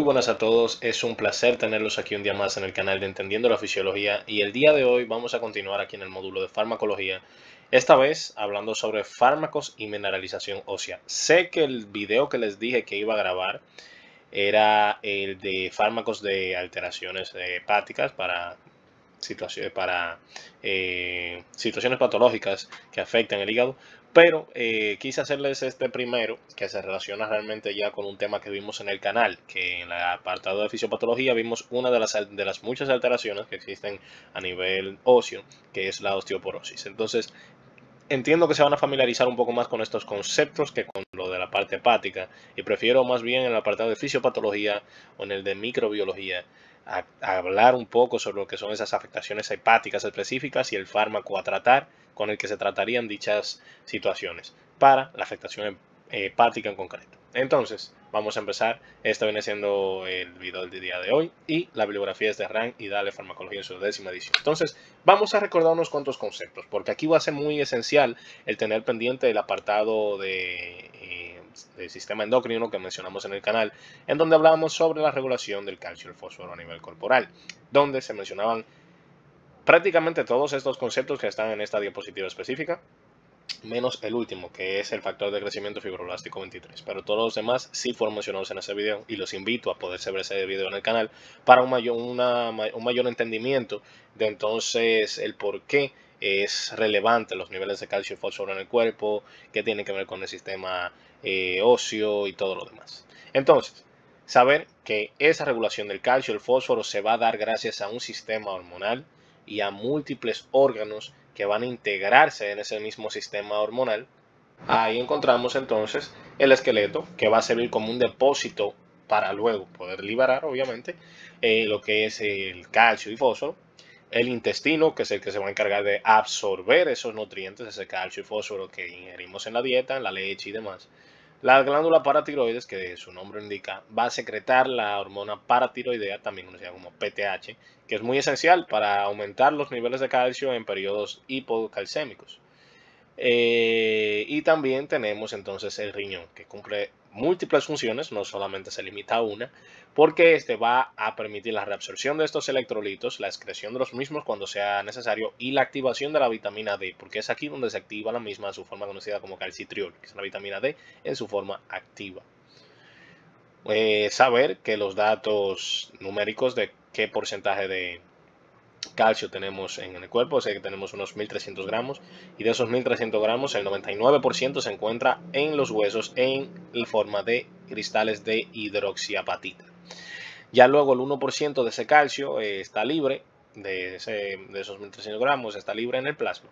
Muy buenas a todos, es un placer tenerlos aquí un día más en el canal de Entendiendo la Fisiología y el día de hoy vamos a continuar aquí en el módulo de farmacología, esta vez hablando sobre fármacos y mineralización ósea. Sé que el video que les dije que iba a grabar era el de fármacos de alteraciones hepáticas situaciones patológicas que afectan el hígado, pero quise hacerles este primero que se relaciona realmente ya con un tema que vimos en el canal, que en el apartado de fisiopatología vimos una de las muchas alteraciones que existen a nivel óseo, que es la osteoporosis. Entonces, entiendo que se van a familiarizar un poco más con estos conceptos que con lo de la parte hepática y prefiero más bien en el apartado de fisiopatología o en el de microbiología a hablar un poco sobre lo que son esas afectaciones hepáticas específicas y el fármaco a tratar con el que se tratarían dichas situaciones para la afectación hepática en concreto. Entonces, vamos a empezar. Este viene siendo el video del día de hoy y la bibliografía es de Rand y Dale Farmacología en su 10ª edición. Entonces, vamos a recordar unos cuantos conceptos, porque aquí va a ser muy esencial el tener pendiente el apartado del sistema endocrino que mencionamos en el canal, en donde hablamos sobre la regulación del calcio y el fósforo a nivel corporal, donde se mencionaban prácticamente todos estos conceptos que están en esta diapositiva específica, menos el último, que es el factor de crecimiento fibroblástico 23. Pero todos los demás sí fueron mencionados en ese video y los invito a poderse ver ese video en el canal para un mayor entendimiento de entonces el por qué es relevante los niveles de calcio y fósforo en el cuerpo, qué tiene que ver con el sistema óseo y todo lo demás. Entonces, saber que esa regulación del calcio y el fósforo se va a dar gracias a un sistema hormonal y a múltiples órganos que van a integrarse en ese mismo sistema hormonal. Ahí encontramos entonces el esqueleto, que va a servir como un depósito para luego poder liberar, obviamente, lo que es el calcio y fósforo. El intestino, que es el que se va a encargar de absorber esos nutrientes, ese calcio y fósforo que ingerimos en la dieta, en la leche y demás. La glándula paratiroides, que su nombre indica, va a secretar la hormona paratiroidea, también conocida como PTH, que es muy esencial para aumentar los niveles de calcio en periodos hipocalcémicos. Y también tenemos entonces el riñón, que cumple múltiples funciones, no solamente se limita a una, porque este va a permitir la reabsorción de estos electrolitos, la excreción de los mismos cuando sea necesario y la activación de la vitamina D, porque es aquí donde se activa la misma, su forma conocida como calcitriol, que es la vitamina D en su forma activa. Saber que los datos numéricos de qué porcentaje de calcio tenemos en el cuerpo, sé que tenemos unos 1300 gramos y de esos 1300 gramos el 99% se encuentra en los huesos en forma de cristales de hidroxiapatita. Ya luego el 1% de ese calcio está libre, de esos 1300 gramos está libre en el plasma,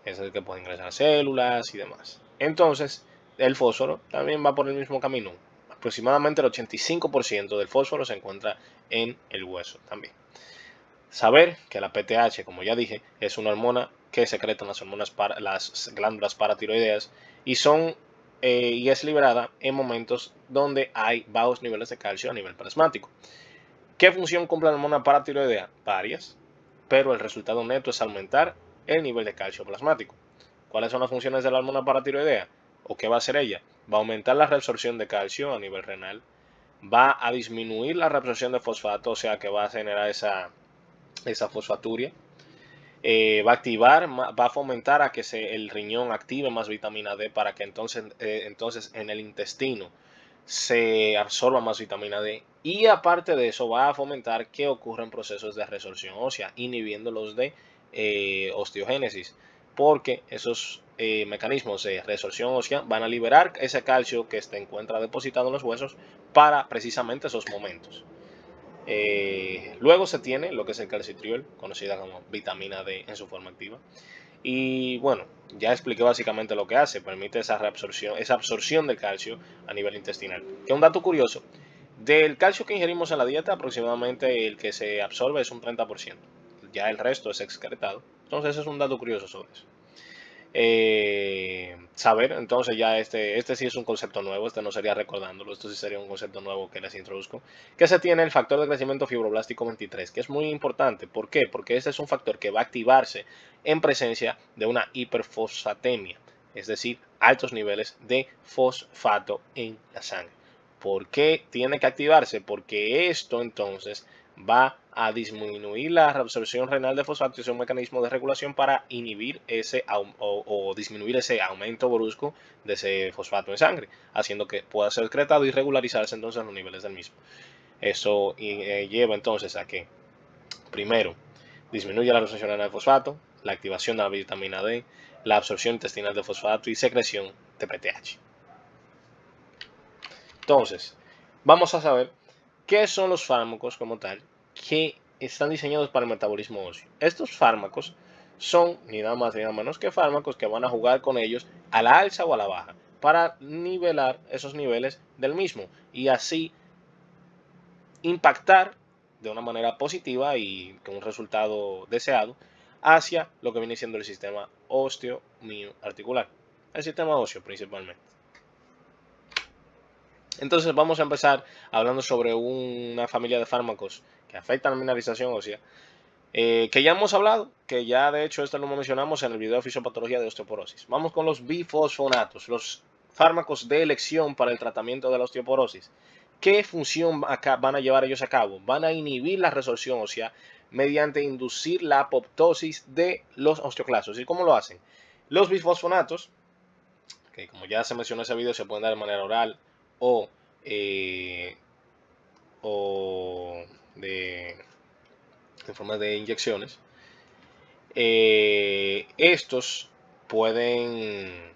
es el que puede ingresar a células y demás. Entonces el fósforo también va por el mismo camino, aproximadamente el 85% del fósforo se encuentra en el hueso también. Saber que la PTH, como ya dije, es una hormona que secretan las glándulas paratiroideas y y es liberada en momentos donde hay bajos niveles de calcio a nivel plasmático. ¿Qué función cumple la hormona paratiroidea? Varias, pero el resultado neto es aumentar el nivel de calcio plasmático. ¿Cuáles son las funciones de la hormona paratiroidea? ¿O qué va a hacer ella? Va a aumentar la reabsorción de calcio a nivel renal, va a disminuir la reabsorción de fosfato, o sea que va a generar esa fosfaturia, va a fomentar a que el riñón active más vitamina D para que entonces en el intestino se absorba más vitamina D y aparte de eso va a fomentar que ocurran procesos de resorción ósea, inhibiendo los de osteogénesis, porque esos mecanismos de resorción ósea van a liberar ese calcio que se encuentra depositado en los huesos para precisamente esos momentos. Luego se tiene lo que es el calcitriol, conocida como vitamina D en su forma activa. Y bueno, ya expliqué básicamente lo que hace, permite esa absorción del calcio a nivel intestinal. Que un dato curioso, del calcio que ingerimos en la dieta, aproximadamente el que se absorbe es un 30%. Ya el resto es excretado. Entonces es un dato curioso sobre eso. Saber, entonces ya este sí es un concepto nuevo, este no sería recordándolo, esto sí sería un concepto nuevo que les introduzco, que se tiene el factor de crecimiento fibroblástico 23, que es muy importante. ¿Por qué? Porque este es un factor que va a activarse en presencia de una hiperfosfatemia, es decir, altos niveles de fosfato en la sangre. ¿Por qué tiene que activarse? Porque esto entonces va a disminuir la reabsorción renal de fosfato, es un mecanismo de regulación para inhibir o disminuir ese aumento brusco de ese fosfato en sangre, haciendo que pueda ser excretado y regularizarse entonces los niveles del mismo. Eso lleva entonces a que, primero, disminuye la reabsorción renal de fosfato, la activación de la vitamina D, la absorción intestinal de fosfato y secreción de PTH. Entonces, vamos a saber qué son los fármacos como tal que están diseñados para el metabolismo óseo. Estos fármacos son ni nada más ni nada menos que fármacos que van a jugar con ellos a la alza o a la baja para nivelar esos niveles del mismo y así impactar de una manera positiva y con un resultado deseado hacia lo que viene siendo el sistema óseo-mioarticular, el sistema óseo principalmente. Entonces vamos a empezar hablando sobre una familia de fármacos que afectan la mineralización ósea, que ya hemos hablado, que ya de hecho esto lo mencionamos en el video de fisiopatología de osteoporosis. Vamos con los bifosfonatos, los fármacos de elección para el tratamiento de la osteoporosis. ¿Qué función van a llevar ellos a cabo? Van a inhibir la resorción ósea mediante inducir la apoptosis de los osteoclastos. ¿Y cómo lo hacen? Los bifosfonatos, que como ya se mencionó en ese video, se pueden dar de manera oral o en forma de inyecciones. Estos pueden,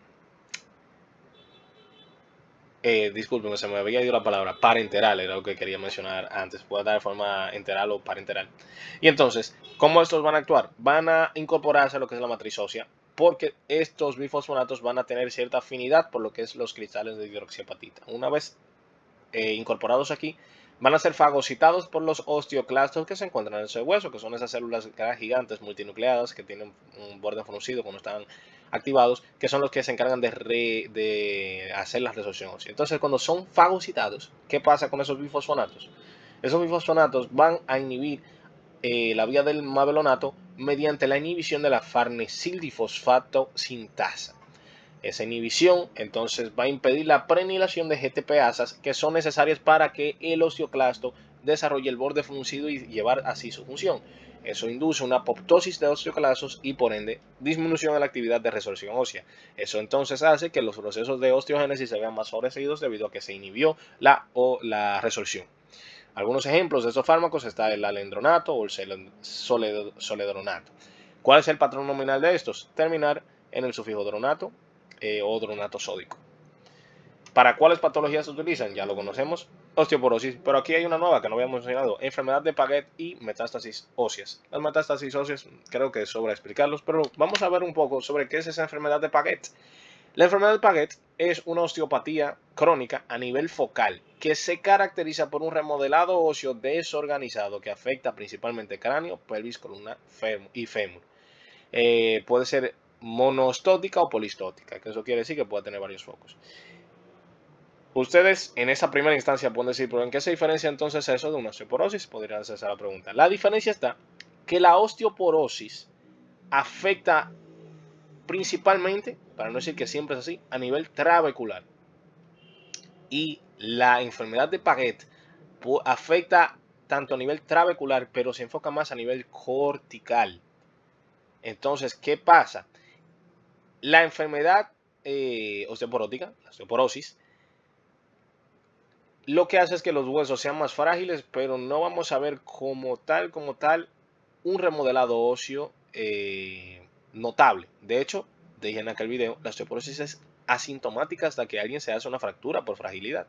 disculpen, se me había ido la palabra, parenteral, era lo que quería mencionar antes, puede dar de forma enteral o parenteral. Y entonces, ¿cómo estos van a actuar? Van a incorporarse a lo que es la matriz ósea, porque estos bifosfonatos van a tener cierta afinidad por lo que es los cristales de hidroxiapatita. Una vez incorporados aquí, van a ser fagocitados por los osteoclastos que se encuentran en ese hueso, que son esas células gigantes multinucleadas que tienen un borde fruncido cuando están activados, que son los que se encargan de hacer la resorción ósea. Entonces, cuando son fagocitados, ¿qué pasa con esos bifosfonatos? Esos bifosfonatos van a inhibir la vía del mabelonato mediante la inhibición de la farnesildifosfato sintasa. Esa inhibición entonces va a impedir la prenilación de GTPasas que son necesarias para que el osteoclasto desarrolle el borde fruncido y llevar así su función. Eso induce una apoptosis de osteoclastos y por ende disminución de la actividad de resorción ósea. Eso entonces hace que los procesos de osteogénesis se vean más favorecidos debido a que se inhibió la resorción. Algunos ejemplos de estos fármacos está el alendronato o el soledronato. ¿Cuál es el patrón nominal de estos? Terminar en el sufijo dronato o dronato sódico. ¿Para cuáles patologías se utilizan? Ya lo conocemos, osteoporosis, pero aquí hay una nueva que no habíamos mencionado, enfermedad de Paget y metástasis óseas. Las metástasis óseas creo que sobra explicarlos, pero vamos a ver un poco sobre qué es esa enfermedad de Paget. La enfermedad de Paget es una osteopatía crónica a nivel focal que se caracteriza por un remodelado óseo desorganizado que afecta principalmente cráneo, pelvis, columna y fémur. Puede ser monostótica o polistótica, que eso quiere decir que puede tener varios focos. Ustedes en esa primera instancia pueden decir, ¿pero en qué se diferencia entonces eso de una osteoporosis? Podrían hacerse la pregunta. La diferencia está que la osteoporosis afecta principalmente, para no decir que siempre es así, a nivel trabecular. Y la enfermedad de Paget afecta tanto a nivel trabecular, pero se enfoca más a nivel cortical. Entonces, ¿qué pasa? La enfermedad osteoporótica, la osteoporosis, lo que hace es que los huesos sean más frágiles, pero no vamos a ver como tal, un remodelado óseo notable. De hecho, dije en aquel video, la osteoporosis es asintomática hasta que alguien se hace una fractura por fragilidad.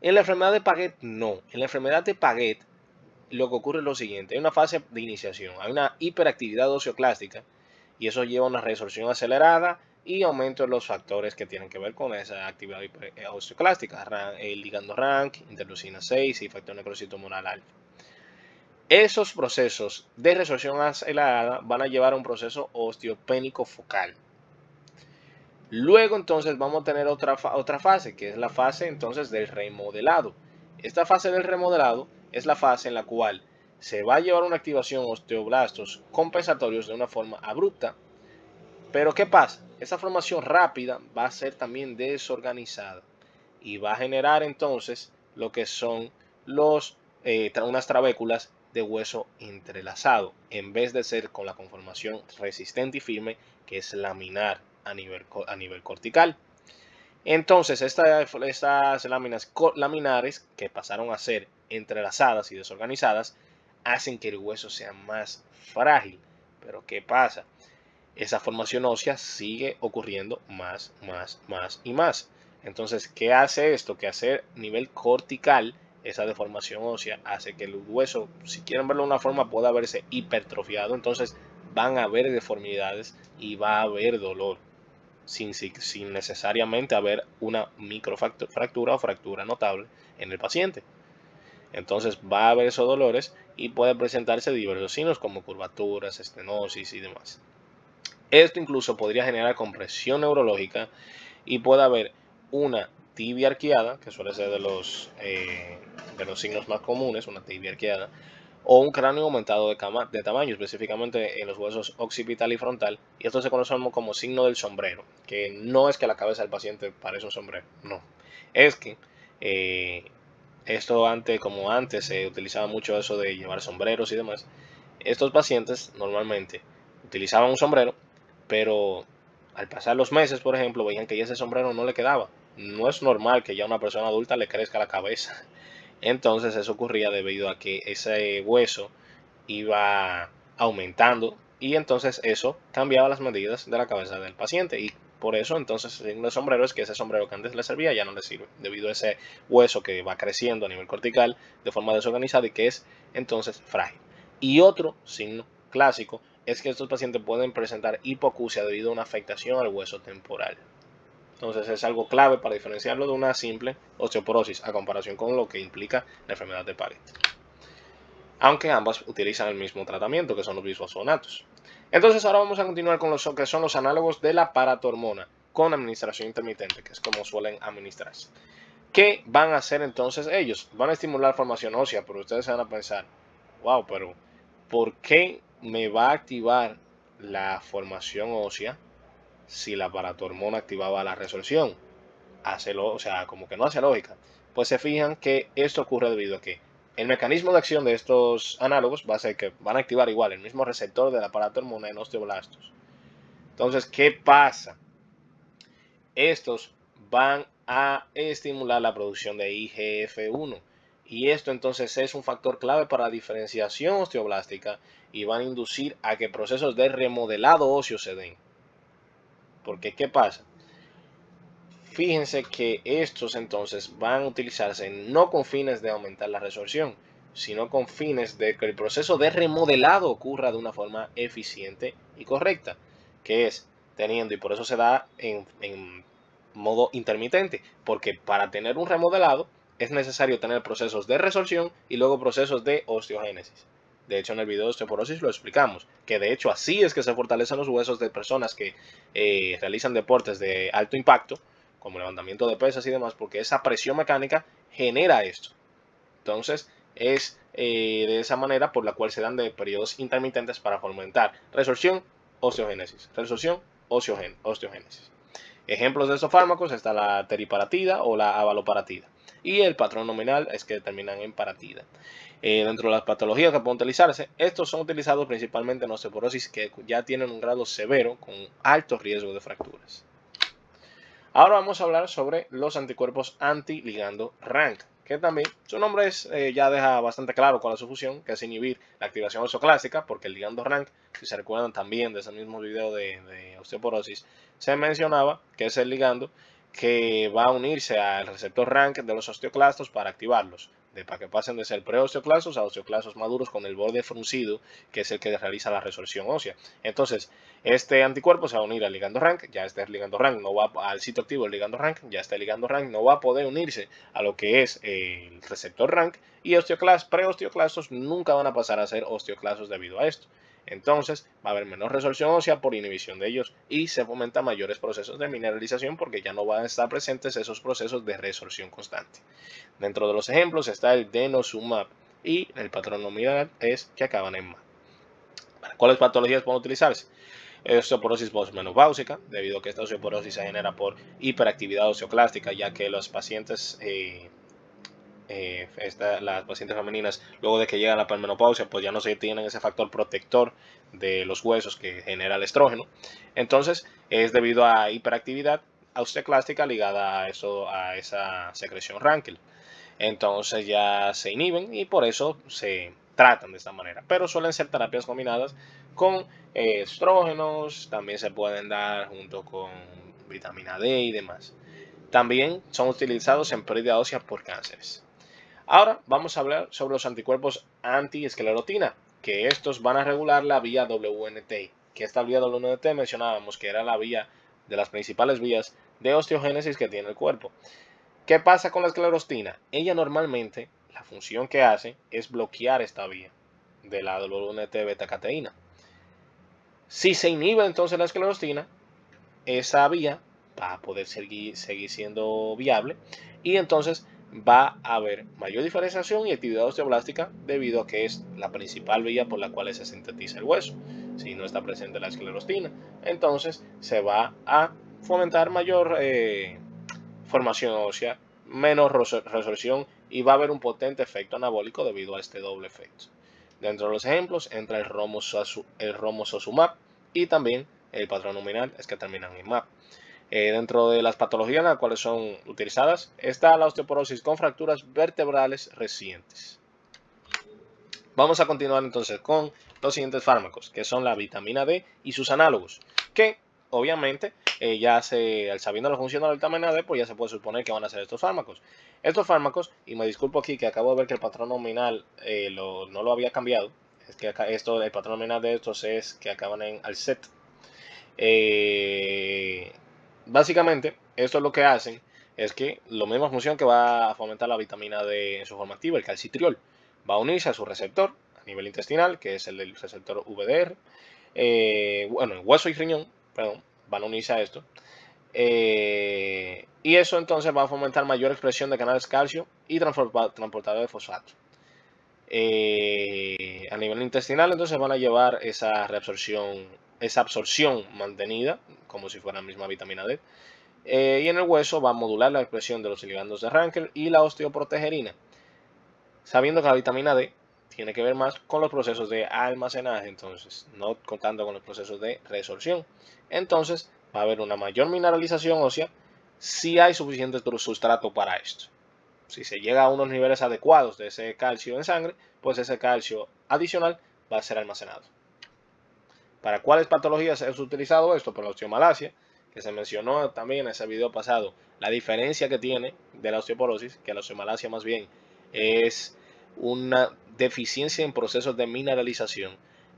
En la enfermedad de Paget, no. En la enfermedad de Paget, lo que ocurre es lo siguiente. Hay una fase de iniciación, hay una hiperactividad osteoclástica y eso lleva a una resorción acelerada y aumento de los factores que tienen que ver con esa actividad osteoclástica, el ligando RANK, interleucina 6 y factor necrosito tumoral alfa. Esos procesos de resorción acelerada van a llevar a un proceso osteopénico focal. Luego entonces vamos a tener otra fase, que es la fase entonces del remodelado. Esta fase del remodelado es la fase en la cual se va a llevar una activación osteoblastos compensatorios de una forma abrupta. Pero ¿qué pasa? Esa formación rápida va a ser también desorganizada. y va a generar entonces lo que son unas trabéculas de hueso entrelazado, en vez de ser con la conformación resistente y firme, que es laminar a nivel cortical. Entonces, estas láminas laminares, que pasaron a ser entrelazadas y desorganizadas, hacen que el hueso sea más frágil. Pero ¿qué pasa? Esa formación ósea sigue ocurriendo más y más. Entonces, ¿qué hace esto? Que hace nivel cortical, esa deformación ósea hace que el hueso, si quieren verlo de una forma, pueda verse hipertrofiado. Entonces, van a haber deformidades y va a haber dolor, sin necesariamente haber una microfractura o fractura notable en el paciente. Entonces va a haber esos dolores y puede presentarse diversos signos como curvaturas, estenosis y demás. Esto incluso podría generar compresión neurológica y puede haber una tibia arqueada, que suele ser de los signos más comunes, una tibia arqueada, o un cráneo aumentado de tamaño, específicamente en los huesos occipital y frontal, y esto se conoce como signo del sombrero, que no es que la cabeza del paciente parece un sombrero, no, es que esto como antes se utilizaba mucho eso de llevar sombreros y demás, estos pacientes normalmente utilizaban un sombrero, pero al pasar los meses, por ejemplo, veían que ya ese sombrero no le quedaba. No es normal que ya a una persona adulta le crezca la cabeza. Entonces eso ocurría debido a que ese hueso iba aumentando y entonces eso cambiaba las medidas de la cabeza del paciente y por eso entonces el signo de sombrero es que ese sombrero que antes le servía ya no le sirve debido a ese hueso que va creciendo a nivel cortical de forma desorganizada y que es entonces frágil. Y otro signo clásico es que estos pacientes pueden presentar hipoacusia debido a una afectación al hueso temporal. Entonces es algo clave para diferenciarlo de una simple osteoporosis a comparación con lo que implica la enfermedad de Paget, aunque ambas utilizan el mismo tratamiento, que son los bisfosfonatos. Entonces ahora vamos a continuar con que son los análogos de la paratormona con administración intermitente, que es como suelen administrarse. ¿Qué van a hacer entonces ellos? Van a estimular formación ósea, pero ustedes se van a pensar, wow, pero ¿por qué me va a activar la formación ósea si la paratormona activaba la resorción? O sea, como que no hace lógica. Pues se fijan que esto ocurre debido a que el mecanismo de acción de estos análogos va a ser que van a activar igual el mismo receptor de la paratormona en osteoblastos. Entonces, ¿qué pasa? Estos van a estimular la producción de IGF-1 y esto entonces es un factor clave para la diferenciación osteoblástica y van a inducir a que procesos de remodelado óseo se den. Porque, ¿qué pasa? Fíjense que estos entonces van a utilizarse no con fines de aumentar la resorción, sino con fines de que el proceso de remodelado ocurra de una forma eficiente y correcta, que es teniendo, y por eso se da en modo intermitente, porque para tener un remodelado es necesario tener procesos de resorción y luego procesos de osteogénesis. De hecho, en el video de osteoporosis lo explicamos, que de hecho así es que se fortalecen los huesos de personas que realizan deportes de alto impacto, como levantamiento de pesas y demás, porque esa presión mecánica genera esto. Entonces, es de esa manera por la cual se dan de periodos intermitentes para fomentar resorción, osteogénesis, resorción, osteogénesis. Ejemplos de estos fármacos está la teriparatida o la avaloparatida. Y el patrón nominal es que terminan en paratida. Dentro de las patologías que pueden utilizarse, estos son utilizados principalmente en osteoporosis que ya tienen un grado severo con alto riesgo de fracturas. Ahora vamos a hablar sobre los anticuerpos antiligando RANK, que también su nombre ya deja bastante claro cuál es su función, que es inhibir la activación osteoclástica, porque el ligando RANK, si se recuerdan también de ese mismo video de osteoporosis, se mencionaba que es el ligando que va a unirse al receptor RANK de los osteoclastos para activarlos, para que pasen de ser preosteoclastos a osteoclastos maduros con el borde fruncido, que es el que realiza la resorción ósea. Entonces, este anticuerpo se va a unir al ligando RANK, ya este ligando RANK no va al sitio activo del ligando RANK, ya este ligando RANK no va a poder unirse a lo que es el receptor RANK y preosteoclastos nunca van a pasar a ser osteoclastos debido a esto. Entonces va a haber menor resorción ósea por inhibición de ellos y se fomenta mayores procesos de mineralización porque ya no van a estar presentes esos procesos de resorción constante. Dentro de los ejemplos está el denosumab y el patrón nominal es que acaban en MAB. ¿Para cuáles patologías pueden utilizarse? Osteoporosis postmenopáusica, debido a que esta osteoporosis se genera por hiperactividad osteoclástica, ya que los pacientes, las pacientes femeninas, luego de que llegan a la perimenopausia, pues ya no se tienen ese factor protector de los huesos que genera el estrógeno. Entonces, es debido a hiperactividad osteoclástica ligada a esa secreción Rankel. Entonces ya se inhiben y por eso se tratan de esta manera. Pero suelen ser terapias combinadas con estrógenos, también se pueden dar junto con vitamina D y demás. También son utilizados en pérdida ósea por cánceres. Ahora vamos a hablar sobre los anticuerpos antiesclerotina, que estos van a regular la vía WNT, que esta vía WNT mencionábamos que era la vía de las principales vías de osteogénesis que tiene el cuerpo. ¿Qué pasa con la esclerostina? Ella normalmente, la función que hace es bloquear esta vía de la WNT beta-cateína. Si se inhibe entonces la esclerostina, esa vía va a poder seguir siendo viable y entonces va a haber mayor diferenciación y actividad osteoblástica debido a que es la principal vía por la cual se sintetiza el hueso. Si no está presente la esclerostina, entonces se va a fomentar mayor formación ósea, menos resorción y va a haber un potente efecto anabólico debido a este doble efecto. Dentro de los ejemplos entra el romosozumab y también el patrón nominal es que terminan en MAP. Dentro de las patologías en las cuales son utilizadas está la osteoporosis con fracturas vertebrales recientes. Vamos a continuar entonces con los siguientes fármacos, que son la vitamina D y sus análogos, que obviamente sabiendo la función de la vitamina D, pues ya se puede suponer que van a ser estos fármacos. Estos fármacos, y me disculpo aquí que acabo de ver que el patrón nominal no lo había cambiado, es que acá el patrón nominal de estos es que acaban en Alcet. Básicamente, esto lo que hacen es que la misma función que va a fomentar la vitamina D en su forma activa, el calcitriol, va a unirse a su receptor a nivel intestinal, que es el del receptor VDR, bueno, en hueso y riñón, perdón, van a unirse a esto. Y eso entonces va a fomentar mayor expresión de canales calcio y transportador de fosfato. A nivel intestinal entonces van a llevar esa absorción mantenida, como si fuera la misma vitamina D. Y en el hueso va a modular la expresión de los ligandos de Rankel y la osteoprotegerina, sabiendo que la vitamina D tiene que ver más con los procesos de almacenaje, entonces no contando con los procesos de resorción. Entonces va a haber una mayor mineralización ósea si hay suficiente sustrato para esto. Si se llega a unos niveles adecuados de ese calcio en sangre, pues ese calcio adicional va a ser almacenado. ¿Para cuáles patologías es utilizado esto? Por la osteomalacia, que se mencionó también en ese video pasado, la diferencia que tiene de la osteoporosis, que la osteomalacia más bien es una deficiencia en procesos de mineralización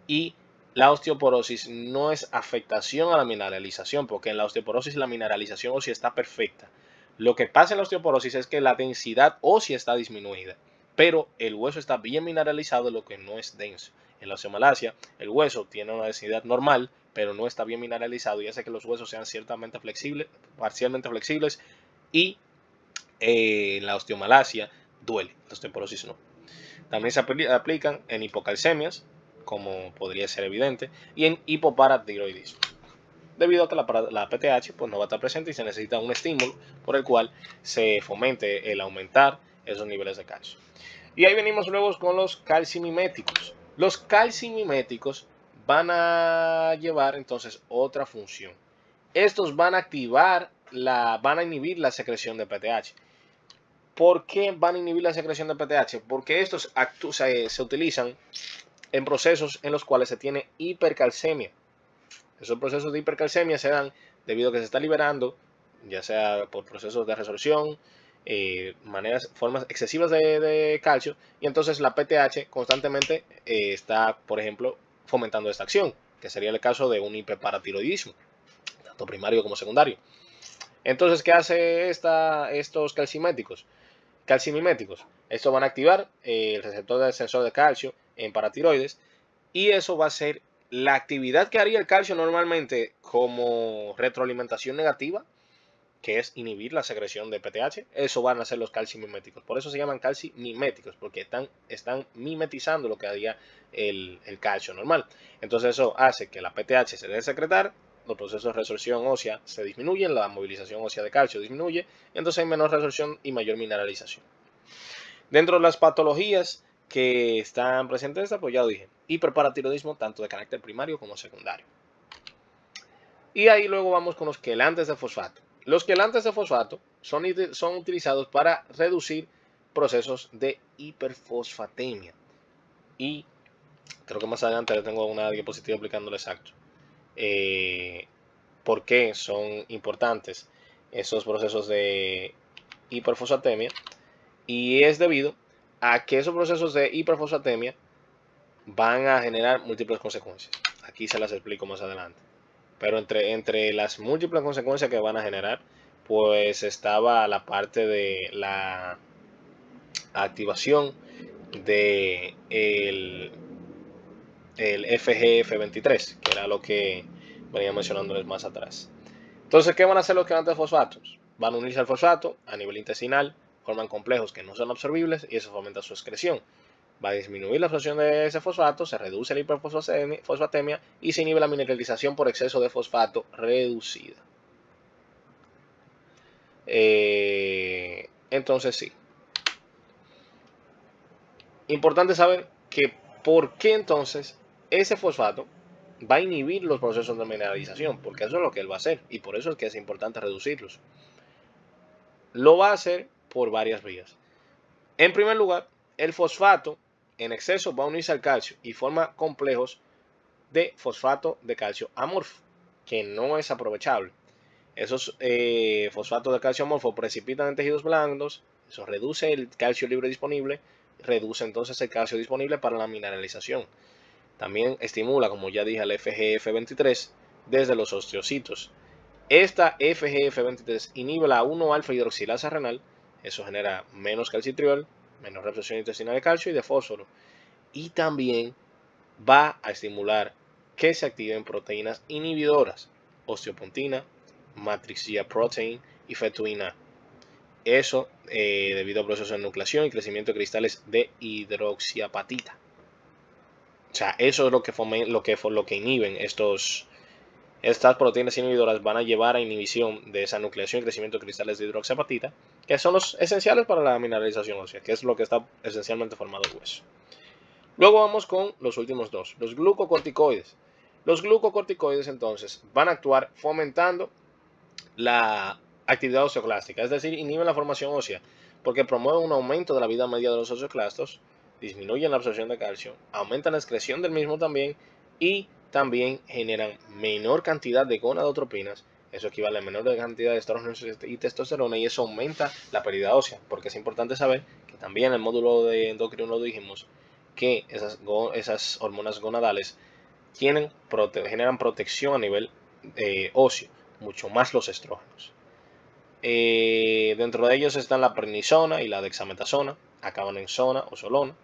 y la osteoporosis no es afectación a la mineralización, porque en la osteoporosis la mineralización ósea está perfecta. Lo que pasa en la osteoporosis es que la densidad ósea está disminuida, pero el hueso está bien mineralizado, lo que no es denso. En la osteomalacia, el hueso tiene una densidad normal, pero no está bien mineralizado y hace que los huesos sean ciertamente flexibles, parcialmente flexibles y la osteomalacia duele, la osteoporosis no. También se aplican en hipocalcemias, como podría ser evidente, y en hipoparatiroidismo, debido a que la PTH pues, no va a estar presente y se necesita un estímulo por el cual se fomente el aumentar esos niveles de calcio. Y ahí venimos luego con los calcimiméticos. Los calcimiméticos van a llevar entonces otra función. Estos van a inhibir la secreción de PTH. ¿Por qué van a inhibir la secreción de PTH? Porque estos se utilizan en procesos en los cuales se tiene hipercalcemia. Esos procesos de hipercalcemia se dan debido a que se está liberando, ya sea por procesos de resorción, formas excesivas de calcio, y entonces la PTH constantemente está, por ejemplo, fomentando esta acción, que sería el caso de un hiperparatiroidismo, tanto primario como secundario. Entonces, ¿qué hace estos calcimiméticos? Estos van a activar el receptor del sensor de calcio en paratiroides y eso va a ser la actividad que haría el calcio normalmente como retroalimentación negativa, que es inhibir la secreción de PTH. Eso van a ser los calcimiméticos. Por eso se llaman calcimiméticos, porque están mimetizando lo que haría el calcio normal. Entonces eso hace que la PTH se deje de secretar, los procesos de resorción ósea se disminuyen, la movilización ósea de calcio disminuye, entonces hay menor resorción y mayor mineralización. Dentro de las patologías que están presentes, esta, pues ya lo dije, hiperparatiroidismo tanto de carácter primario como secundario. Y ahí luego vamos con los quelantes de fosfato. Los quelantes de fosfato son utilizados para reducir procesos de hiperfosfatemia. Y creo que más adelante le tengo una diapositiva explicándolo exacto. ¿Por qué son importantes esos procesos de hiperfosfatemia? Y es debido a que esos procesos de hiperfosfatemia van a generar múltiples consecuencias. Aquí se las explico más adelante. Pero entre las múltiples consecuencias que van a generar, pues estaba la parte de la activación de el FGF23, que era lo que venía mencionándoles más atrás. Entonces, ¿qué van a hacer los quelantes de fosfatos? Van a unirse al fosfato a nivel intestinal, forman complejos que no son absorbibles y eso fomenta su excreción. Va a disminuir la absorción de ese fosfato, se reduce la hiperfosfatemia y se inhibe la mineralización por exceso de fosfato reducida. Entonces sí. Importante saber que por qué entonces ese fosfato va a inhibir los procesos de mineralización, porque eso es lo que él va a hacer y por eso es que es importante reducirlos. Lo va a hacer por varias vías. En primer lugar, el fosfato en exceso va a unirse al calcio y forma complejos de fosfato de calcio amorfo, que no es aprovechable. Esos fosfatos de calcio amorfo precipitan en tejidos blandos, eso reduce el calcio libre disponible, reduce entonces el calcio disponible para la mineralización. También estimula, como ya dije, al FGF23 desde los osteocitos. Esta FGF23 inhibe la 1-alfa hidroxilasa renal, eso genera menos calcitriol, menos reabsorción intestinal de calcio y de fósforo. Y también va a estimular que se activen proteínas inhibidoras, osteopontina, matrix G protein y fetuina. Eso debido a procesos de nucleación y crecimiento de cristales de hidroxiapatita. O sea, eso es lo que inhiben estas proteínas inhibidoras, van a llevar a inhibición de esa nucleación y crecimiento de cristales de hidroxiapatita, que son los esenciales para la mineralización ósea, que es lo que está esencialmente formado el hueso. Luego vamos con los últimos dos, los glucocorticoides. Los glucocorticoides entonces van a actuar fomentando la actividad osteoclástica, es decir, inhiben la formación ósea, porque promueven un aumento de la vida media de los osteoclastos, disminuyen la absorción de calcio, aumentan la excreción del mismo también y también generan menor cantidad de gonadotropinas, eso equivale a menor cantidad de estrógenos y testosterona y eso aumenta la pérdida ósea, porque es importante saber que también en el módulo de endocrino lo dijimos que esas hormonas gonadales generan protección a nivel óseo, mucho más los estrógenos. Dentro de ellos están la prednisona y la dexametasona, acaban en zona o solona.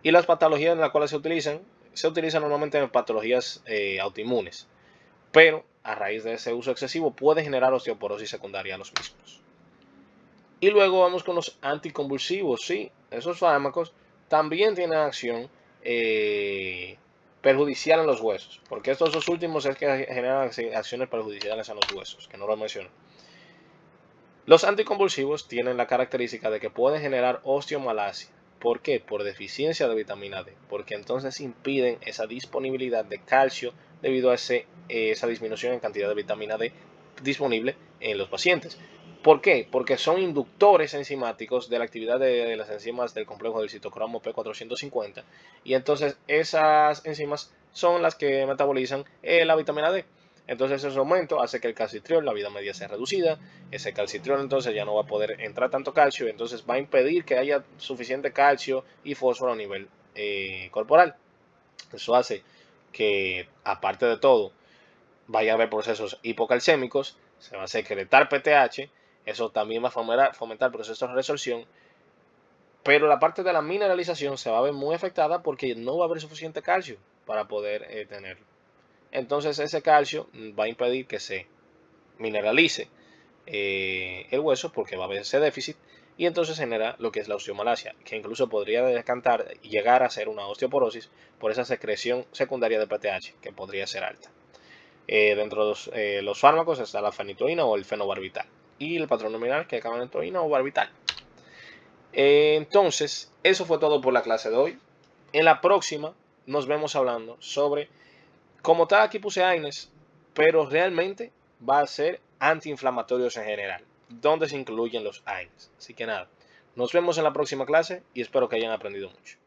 Y las patologías en las cuales se utilizan normalmente en patologías autoinmunes, pero a raíz de ese uso excesivo puede generar osteoporosis secundaria a los mismos. Y luego vamos con los anticonvulsivos. Sí, esos fármacos también tienen acción perjudicial en los huesos, porque estos dos últimos es que generan acciones perjudiciales a los huesos, que no lo menciono. Los anticonvulsivos tienen la característica de que pueden generar osteomalacia. ¿Por qué? Por deficiencia de vitamina D, porque entonces impiden esa disponibilidad de calcio debido a esa disminución en cantidad de vitamina D disponible en los pacientes. ¿Por qué? Porque son inductores enzimáticos de la actividad de las enzimas del complejo del citocromo P450 y entonces esas enzimas son las que metabolizan la vitamina D. Entonces ese aumento hace que el calcitriol, la vida media, sea reducida. Ese calcitriol entonces ya no va a poder entrar tanto calcio y entonces va a impedir que haya suficiente calcio y fósforo a nivel corporal. Eso hace que, aparte de todo, vaya a haber procesos hipocalcémicos, se va a secretar PTH, eso también va a fomentar procesos de resorción, pero la parte de la mineralización se va a ver muy afectada porque no va a haber suficiente calcio para poder tenerlo. Entonces ese calcio va a impedir que se mineralice el hueso porque va a haber ese déficit y entonces genera lo que es la osteomalacia, que incluso podría decantar y llegar a ser una osteoporosis por esa secreción secundaria de PTH que podría ser alta. Dentro de los fármacos está la fenitoína o el fenobarbital y el patrón nominal que acaba en toína o barbital. Entonces, eso fue todo por la clase de hoy. En la próxima nos vemos hablando sobre, como tal aquí puse AINES, pero realmente va a ser antiinflamatorios en general, donde se incluyen los AINES. Así que nada, nos vemos en la próxima clase y espero que hayan aprendido mucho.